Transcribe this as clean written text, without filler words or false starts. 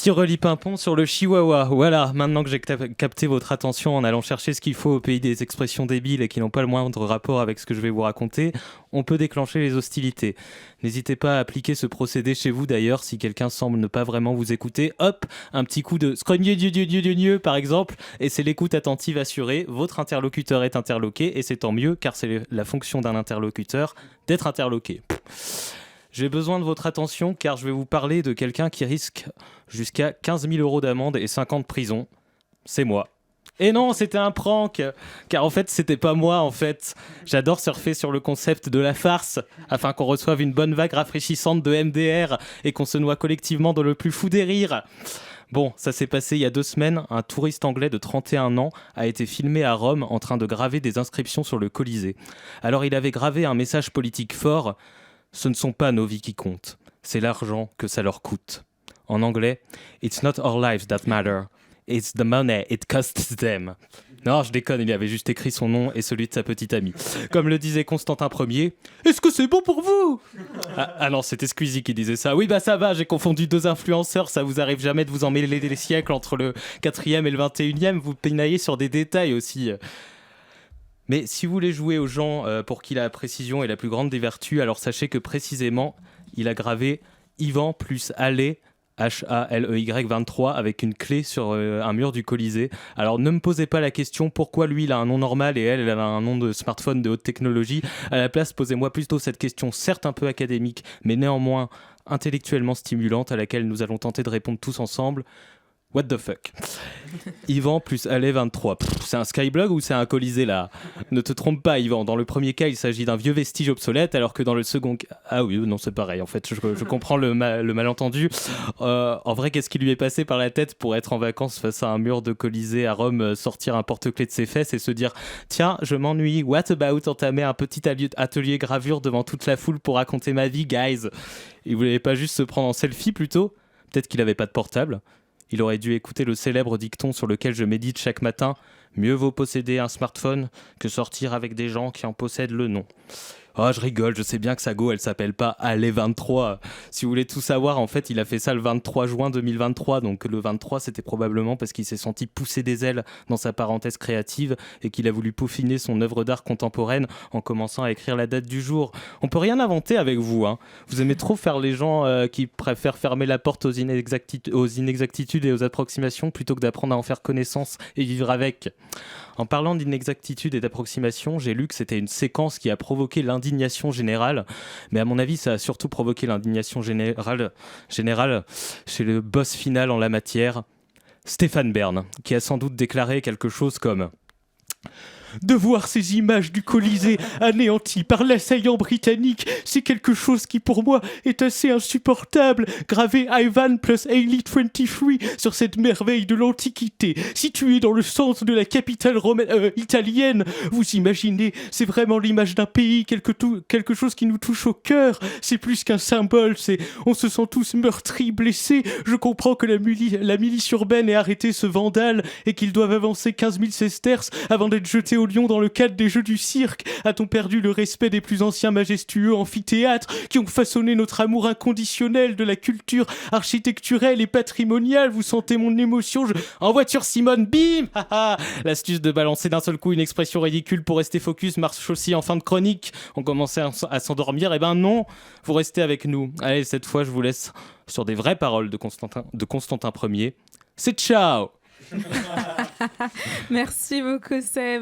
Tireli Pimpon sur le chihuahua. Voilà, maintenant que j'ai capté votre attention en allant chercher ce qu'il faut au pays des expressions débiles et qui n'ont pas le moindre rapport avec ce que je vais vous raconter, on peut déclencher les hostilités. N'hésitez pas à appliquer ce procédé chez vous d'ailleurs si quelqu'un semble ne pas vraiment vous écouter. Hop, un petit coup de scrogneux par exemple, et c'est l'écoute attentive assurée. Votre interlocuteur est interloqué et c'est tant mieux car c'est la fonction d'un interlocuteur d'être interloqué. J'ai besoin de votre attention car je vais vous parler de quelqu'un qui risque jusqu'à 15 000 € d'amende et 5 ans de prison. C'est moi. Et non, c'était un prank, car en fait, c'était pas moi, en fait. J'adore surfer sur le concept de la farce, afin qu'on reçoive une bonne vague rafraîchissante de MDR et qu'on se noie collectivement dans le plus fou des rires. Bon, ça s'est passé il y a 2 semaines. Un touriste anglais de 31 ans a été filmé à Rome en train de graver des inscriptions sur le Colisée. Alors, il avait gravé un message politique fort. Ce ne sont pas nos vies qui comptent, c'est l'argent que ça leur coûte. En anglais, it's not our lives that matter, it's the money it costs them. Non, je déconne, il avait juste écrit son nom et celui de sa petite amie. Comme le disait Constantin Ier, est-ce que c'est bon pour vous ? Ah non, c'était Squeezie qui disait ça. Oui, bah ça va, j'ai confondu 2 influenceurs, ça vous arrive jamais de vous emmêler les siècles entre le 4e et le 21e, vous pinaillez sur des détails aussi. Mais si vous voulez jouer aux gens pour qui la précision est la plus grande des vertus, alors sachez que précisément, il a gravé Yvan plus Allais, H-A-L-E-Y 23, avec une clé sur un mur du Colisée. Alors ne me posez pas la question pourquoi lui il a un nom normal et elle a un nom de smartphone de haute technologie. À la place, posez-moi plutôt cette question, certes un peu académique, mais néanmoins intellectuellement stimulante, à laquelle nous allons tenter de répondre tous ensemble. What the fuck ? Yvan plus Allais 23. C'est un Skyblog ou c'est un Colisée là ? Ne te trompe pas Yvan, dans le premier cas il s'agit d'un vieux vestige obsolète alors que dans le second cas... Ah oui, non c'est pareil en fait, je comprends le malentendu. En vrai qu'est-ce qui lui est passé par la tête pour être en vacances face à un mur de Colisée à Rome, sortir un porte-clés de ses fesses et se dire tiens je m'ennuie, what about entamer un petit atelier gravure devant toute la foule pour raconter ma vie guys ? Il voulait pas juste se prendre en selfie plutôt ? Peut-être qu'il avait pas de portable ? Il aurait dû écouter le célèbre dicton sur lequel je médite chaque matin. Mieux vaut posséder un smartphone que sortir avec des gens qui en possèdent le nom. Oh, je rigole, je sais bien que sa go, elle s'appelle pas Allais 23. Si vous voulez tout savoir, en fait, il a fait ça le 23 juin 2023. Donc le 23, c'était probablement parce qu'il s'est senti pousser des ailes dans sa parenthèse créative et qu'il a voulu peaufiner son œuvre d'art contemporaine en commençant à écrire la date du jour. On peut rien inventer avec vous, hein. Vous aimez trop faire les gens qui préfèrent fermer la porte aux inexactitudes et aux approximations plutôt que d'apprendre à en faire connaissance et vivre avec. En parlant d'inexactitude et d'approximation, j'ai lu que c'était une séquence qui a provoqué l'indignation générale. Mais à mon avis, ça a surtout provoqué l'indignation générale chez le boss final en la matière, Stéphane Bern, qui a sans doute déclaré quelque chose comme... De voir ces images du Colisée anéanties par l'assaillant britannique, c'est quelque chose qui pour moi est assez insupportable. Graver Ivan plus Ailey 23 sur cette merveille de l'Antiquité, située dans le centre de la capitale italienne, vous imaginez, c'est vraiment l'image d'un pays, quelque chose qui nous touche au cœur. C'est plus qu'un symbole, on se sent tous meurtris, blessés. Je comprends que la milice urbaine ait arrêté ce vandale et qu'ils doivent avancer 15 000 sesterces avant d'être jetés au lion dans le cadre des Jeux du cirque. A-t-on perdu le respect des plus anciens majestueux amphithéâtres qui ont façonné notre amour inconditionnel de la culture architecturelle et patrimoniale ? Vous sentez mon émotion ? En voiture Simone, bim. L'astuce de balancer d'un seul coup une expression ridicule pour rester focus marche aussi en fin de chronique. On commençait à s'endormir, et ben non, vous restez avec nous. Allez, cette fois je vous laisse sur des vraies paroles de Constantin Ier. C'est ciao. Merci beaucoup Seb.